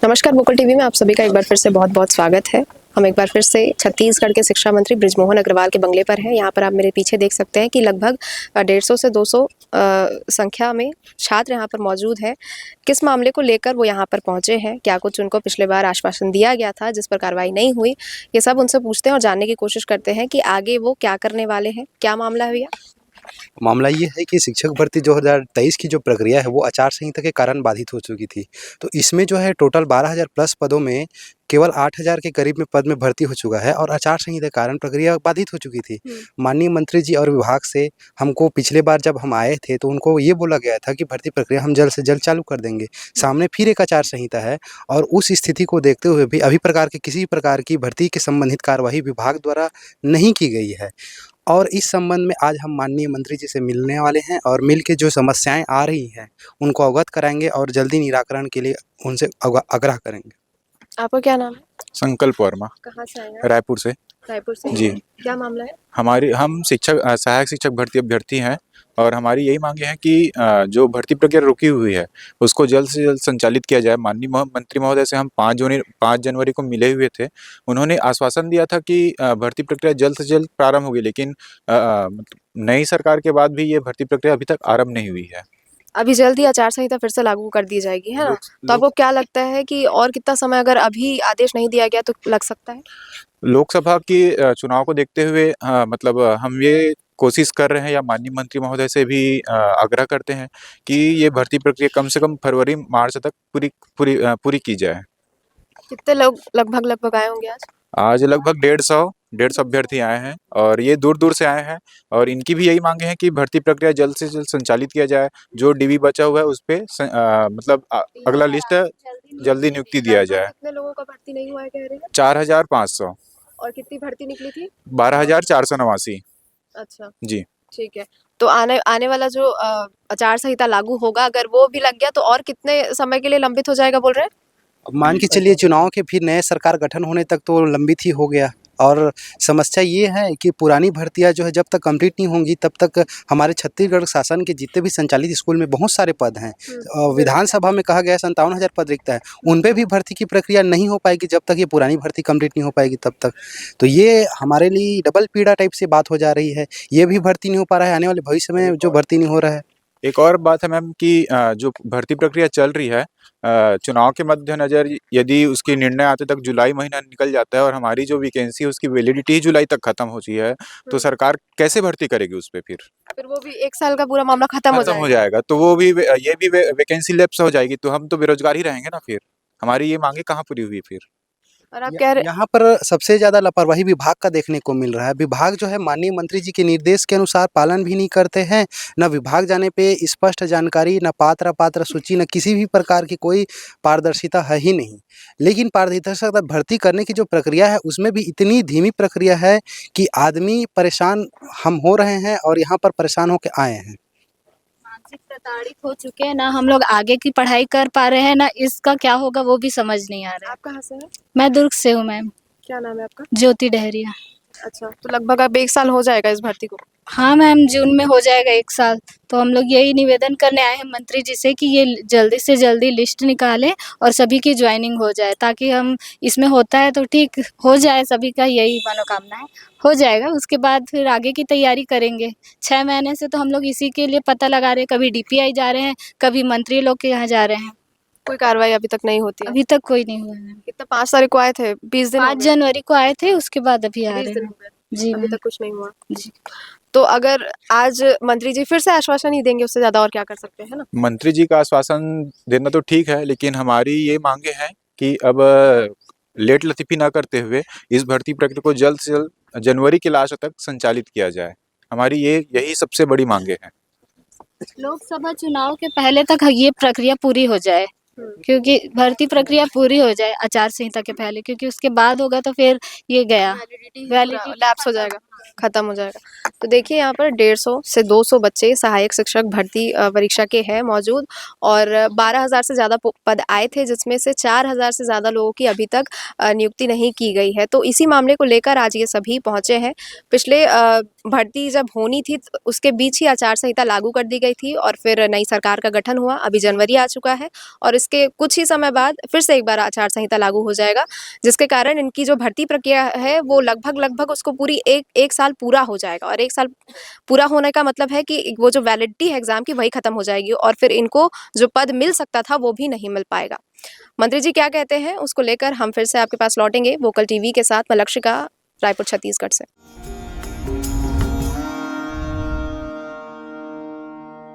नमस्कार, vocal TV में आप सभी का एक बार फिर से बहुत-बहुत स्वागत है। हम एक बार फिर से छत्तीसगढ़ के शिक्षा मंत्री बृजमोहन अग्रवाल के बंगले पर हैं। यहाँ पर आप मेरे पीछे देख सकते हैं कि लगभग 150 से 200 संख्या में छात्र यहाँ पर मौजूद हैं। किस मामले को लेकर वो यहाँ पर पहुँचे हैं? क्या कुछ उनको पिछले बार आश्वासन दिया गया था जिस पर कार्रवाई नहीं हुई? ये सब उनसे पूछते हैं और जानने की कोशिश करते हैं कि आगे वो क्या करने वाले हैं? क्या मामला है भैया? मामला ये है कि शिक्षक भर्ती 2023 की जो प्रक्रिया है वो आचार संहिता के कारण बाधित हो चुकी थी। तो इसमें जो है टोटल 12,000 प्लस पदों में केवल 8,000 के करीब में पद में भर्ती हो चुका है और आचार संहिता के कारण प्रक्रिया बाधित हो चुकी थी। माननीय मंत्री जी और विभाग से हमको पिछले बार जब हम आए थे तो उनको ये बोला गया था कि भर्ती प्रक्रिया हम जल्द से जल्द चालू कर देंगे। सामने फिर एक आचार संहिता है और उस स्थिति को देखते हुए भी अभी प्रकार की किसी प्रकार की भर्ती के संबंधित कार्यवाही विभाग द्वारा नहीं की गई है। और इस संबंध में आज हम माननीय मंत्री जी से मिलने वाले हैं और मिल के जो समस्याएं आ रही हैं उनको अवगत कराएंगे और जल्दी निराकरण के लिए उनसे आग्रह करेंगे। आपका क्या नाम है? संकल्प वर्मा, कहाँ से आए हैं आप? रायपुर से। रायपुर से। जी। क्या मामला है? हम सहायक शिक्षक भर्ती अभ्यर्थी हैं और हमारी यही मांगे हैं कि जो भर्ती प्रक्रिया रुकी हुई है उसको जल्द से जल्द संचालित किया जाए। माननीय मंत्री महोदय से हम 5 जनवरी को मिले हुए थे। उन्होंने आश्वासन दिया था कि भर्ती प्रक्रिया जल्द से जल्द प्रारंभ होगी, लेकिन नई सरकार के बाद भी ये भर्ती प्रक्रिया अभी तक आरंभ नहीं हुई है। अभी जल्द ही आचार संहिता फिर से लागू कर दी जाएगी, है ना? तो आपको क्या लगता है कि और कितना समय अगर अभी आदेश नहीं दिया गया तो लग सकता है? लोकसभा की चुनाव को देखते हुए मतलब हम ये कोशिश कर रहे हैं या माननीय मंत्री महोदय से भी आग्रह करते हैं कि ये भर्ती प्रक्रिया कम से कम फरवरी मार्च तक पूरी की जाए। कितने लोग लगभग आए होंगे आज? आज लगभग 150 अभ्यर्थी आए हैं और ये दूर-दूर से आए हैं और इनकी भी यही मांगे हैं कि भर्ती प्रक्रिया जल्द से जल्द संचालित किया जाए। जो डीवी बचा हुआ है उस पे मतलब अगला लिस्ट जल्दी नियुक्ति दिया जाए। कितने लोगों का भर्ती नहीं हुआ है कह रहे हैं? 4,500। और कितनी भर्ती निकली थी? 12,489। अच्छा, जी। ठीक है। तो आने आने वाला जो आचार संहिता लागू होगा अगर वो भी लग गया तो और कितने समय के लिए लंबित हो जाएगा बोल रहे हैं? अब मान के चलिए चुनाव के फिर नए सरकार गठन होने तक तो लंबित ही हो गया और समस्या ये है कि पुरानी भर्तियां जो है जब तक कंप्लीट नहीं होंगी तब तक हमारे छत्तीसगढ़ शासन के जितने भी संचालित स्कूल में बहुत सारे पद हैं। विधानसभा में कहा गया है 57,000 पद रिक्त है, उन पे भी भर्ती की प्रक्रिया नहीं हो पाएगी जब तक ये पुरानी भर्ती कंप्लीट नहीं हो पाएगी तब तक। तो ये हमारे लिए डबल पीड़ा टाइप से बात हो जा रही है। ये भी भर्ती नहीं हो पा रहा है, आने वाले भविष्य में जो भर्ती नहीं हो रहा है। एक और बात है मैम कि जो भर्ती प्रक्रिया चल रही है, चुनाव के मद्देनज़र यदि उसके निर्णय आते तक जुलाई महीना निकल जाता है और हमारी जो वैकेंसी है उसकी वैलिडिटी ही जुलाई तक खत्म होती है, तो सरकार कैसे भर्ती करेगी उस पे फिर? फिर वो भी 1 साल का पूरा मामला खत्म हो जाएगा। तो वो भी ये भी वैकेंसी लैप्स हो जाएगी, तो हम तो बेरोजगार ही रहेंगे ना फिर। हमारी ये मांगे कहाँ पूरी हुई फिर? और आप कह रहे यहाँ पर सबसे ज़्यादा लापरवाही विभाग का देखने को मिल रहा है। विभाग जो है माननीय मंत्री जी के निर्देश के अनुसार पालन भी नहीं करते हैं। न विभाग जाने पे स्पष्ट जानकारी, न पात्र अपात्र सूची, न किसी भी प्रकार की कोई पारदर्शिता है ही नहीं। लेकिन पारदर्शिता भर्ती करने की जो प्रक्रिया है उसमें भी इतनी धीमी प्रक्रिया है कि आदमी परेशान हम हो रहे हैं और यहाँ पर परेशान होके आए हैं। मानसिक प्रताड़ित हो चुके हैं, ना हम लोग आगे की पढ़ाई कर पा रहे हैं, ना इसका क्या होगा वो भी समझ नहीं आ रहा है। आप कहाँ से हैं? मैं दुर्ग से हूँ मैम, क्या नाम है आपका? ज्योति डहरिया। अच्छा, तो लगभग अब 1 साल हो जाएगा इस भर्ती को? हाँ मैम, जून में हो जाएगा 1 साल। तो हम लोग यही निवेदन करने आए हैं मंत्री जी से कि ये जल्दी से जल्दी लिस्ट निकालें और सभी की ज्वाइनिंग हो जाए, ताकि हम इसमें होता है तो ठीक हो जाए, सभी का यही मनोकामना है। हो जाएगा, उसके बाद फिर आगे की तैयारी करेंगे। 6 महीने से तो हम लोग इसी के लिए पता लगा रहे हैं, कभी डीपीआई जा रहे हैं, कभी मंत्री लोग के यहाँ जा रहे हैं। कोई कार्रवाई अभी तक नहीं होती है? अभी तक कोई नहीं हुआ है। कितना 5 तारीख को आए थे? 20 दिन हो 5 गए? जनवरी को आए थे, उसके बाद अभी आ 20 रहे दिन हैं। हो गए? जी अभी मैम। तक कुछ नहीं हुआ? जी। तो अगर आज मंत्री जी फिर से आश्वासन ही देंगे उससे ज़्यादा और क्या कर सकते हैं, है ना? मंत्री जी का आश्वासन देना तो ठीक है, लेकिन हमारी ये मांगे हैं कि अब लेट लतीफ़ी ना करते हुए इस भर्ती प्रक्रिया को जल्द से जल्द जनवरी के लास्ट तक संचालित किया जाए। हमारी यही सबसे बड़ी मांगे हैं। लोकसभा चुनाव के पहले तक ये प्रक्रिया पूरी हो जाए, क्योंकि भर्ती प्रक्रिया पूरी हो जाए आचार संहिता के पहले, क्योंकि उसके बाद होगा तो फिर ये गया वैलिडिटी लैप्स हो जाएगा। खत्म हो जाएगा। तो देखिए यहाँ पर 150 से 200 बच्चे सहायक शिक्षक भर्ती परीक्षा के हैं मौजूद और 12,000 से ज़्यादा पद आए थे जिसमें से 4,000 से ज़्यादा लोगों की अभी तक नियुक्ति नहीं की गई है। तो इसी मामले को लेकर आज ये सभी पहुँचे हैं। पिछले भर्ती जब होनी थी उसके बीच ही आचार संहिता लागू कर दी गई थी और फिर नई सरकार का गठन हुआ। अभी जनवरी आ चुका है और इसके कुछ ही समय बाद फिर से एक बार आचार संहिता लागू हो जाएगा, जिसके कारण इनकी जो भर्ती प्रक्रिया है वो लगभग उसको पूरी एक साल पूरा हो जाएगा और 1 साल पूरा होने का मतलब है कि वो जो वैलिडिटी है एग्ज़ाम की वही खत्म हो जाएगी और फिर इनको जो पद मिल सकता था वो भी नहीं मिल पाएगा। मंत्री जी क्या कहते हैं उसको लेकर हम फिर से आपके पास लौटेंगे वोकल टीवी के साथ। मैं लक्षिका, रायपुर छत्तीसगढ़ से।